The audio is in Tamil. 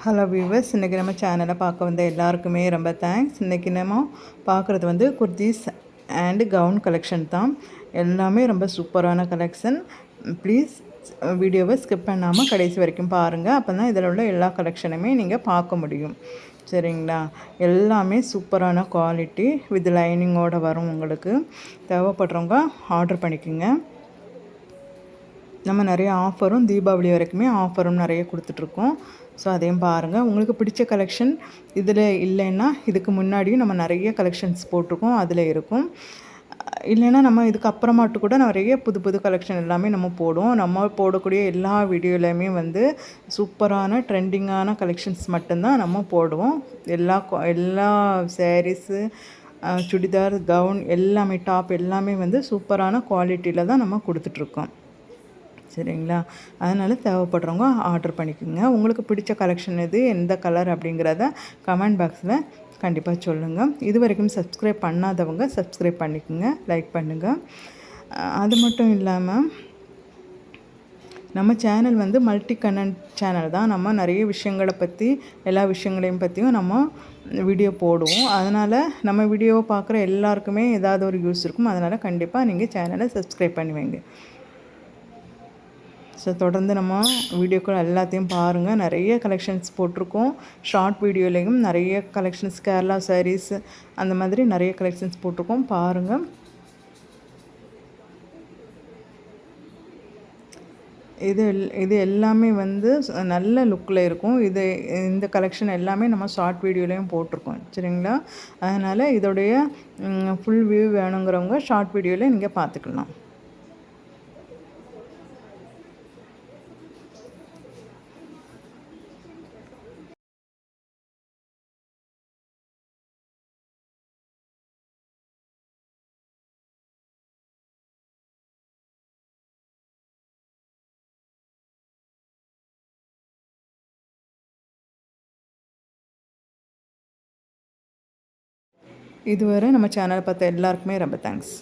ஹலோ வியூவர்ஸ், இன்றைக்கி நம்ம சேனலை பார்க்க வந்த எல்லாருக்குமே ரொம்ப தேங்க்ஸ். இன்றைக்கி நம்ம பார்க்குறது வந்து குர்தீஸ் அண்டு கவுன் கலெக்ஷன் தான். எல்லாமே ரொம்ப சூப்பரான கலெக்ஷன். ப்ளீஸ் வீடியோவை ஸ்கிப் பண்ணாமல் கடைசி வரைக்கும் பாருங்கள். அப்போ தான் இதில் உள்ள எல்லா கலெக்ஷனுமே நீங்கள் பார்க்க முடியும். சரிங்களா? எல்லாமே சூப்பரான குவாலிட்டி வித் லைனிங்கோடு வரும். உங்களுக்கு தேவைப்படுறவங்க ஆர்டர் பண்ணிக்கோங்க. நம்ம நிறைய ஆஃபரும் தீபாவளி வரைக்குமே ஆஃபரும் நிறைய கொடுத்துட்ருக்கோம். ஸோ அதையும் பாருங்கள். உங்களுக்கு பிடிச்ச கலெக்ஷன் இதில் இல்லைன்னா இதுக்கு முன்னாடியும் நம்ம நிறைய கலெக்ஷன்ஸ் போட்டிருக்கோம், அதில் இருக்கும். இல்லைன்னா நம்ம இதுக்கு அப்புறமாட்டு கூட நிறைய புது புது கலெக்ஷன் எல்லாமே நம்ம போடுவோம். நம்ம போடக்கூடிய எல்லா வீடியோலையுமே வந்து சூப்பரான ட்ரெண்டிங்கான கலெக்ஷன்ஸ் மட்டும்தான் நம்ம போடுவோம். எல்லா சாரீஸு, சுடிதார், கவுன் எல்லாமே, டாப் எல்லாமே வந்து சூப்பரான குவாலிட்டியில் தான் நம்ம கொடுத்துட்ருக்கோம். சரிங்களா? அதனால் தேவைப்படுறவங்க ஆர்டர் பண்ணிக்கோங்க. உங்களுக்கு பிடிச்ச கலெக்ஷன் எது, எந்த கலர் அப்படிங்கிறத கமெண்ட் பாக்ஸில் கண்டிப்பாக சொல்லுங்கள். இது வரைக்கும் சப்ஸ்கிரைப் பண்ணாதவங்க சப்ஸ்கிரைப் பண்ணிக்கோங்க, லைக் பண்ணுங்கள். அது மட்டும் இல்லாமல் நம்ம சேனல் வந்து மல்டி கண்டென்ட் சேனல் தான். நம்ம நிறைய விஷயங்களை பற்றி, எல்லா விஷயங்களையும் பற்றியும் நம்ம வீடியோ போடுவோம். அதனால் நம்ம வீடியோவை பார்க்குற எல்லாருக்குமே ஏதாவது ஒரு யூஸ் இருக்கும். அதனால் கண்டிப்பாக நீங்கள் சேனலை சப்ஸ்கிரைப் பண்ணுவீங்க. ஸோ தொடர்ந்து நம்ம வீடியோக்கள் எல்லாத்தையும் பாருங்கள். நிறைய கலெக்ஷன்ஸ் போட்டிருக்கோம். ஷார்ட் வீடியோலேயும் நிறைய கலெக்ஷன்ஸ், கேரளா சாரீஸ் அந்த மாதிரி நிறைய கலெக்ஷன்ஸ் போட்டிருக்கோம், பாருங்கள். இது எல்லாமே வந்து நல்ல லுக்கில் இருக்கும். இந்த கலெக்ஷன் எல்லாமே நம்ம ஷார்ட் வீடியோலையும் போட்டிருக்கோம். சரிங்களா? அதனால் இதோடைய ஃபுல் வியூ வேணுங்கிறவங்க ஷார்ட் வீடியோவில் நீங்கள் பார்த்துக்கலாம். இதுவரை நம்ம சேனலை பார்த்த எல்லாருக்குமே ரொம்ப தேங்க்ஸ்.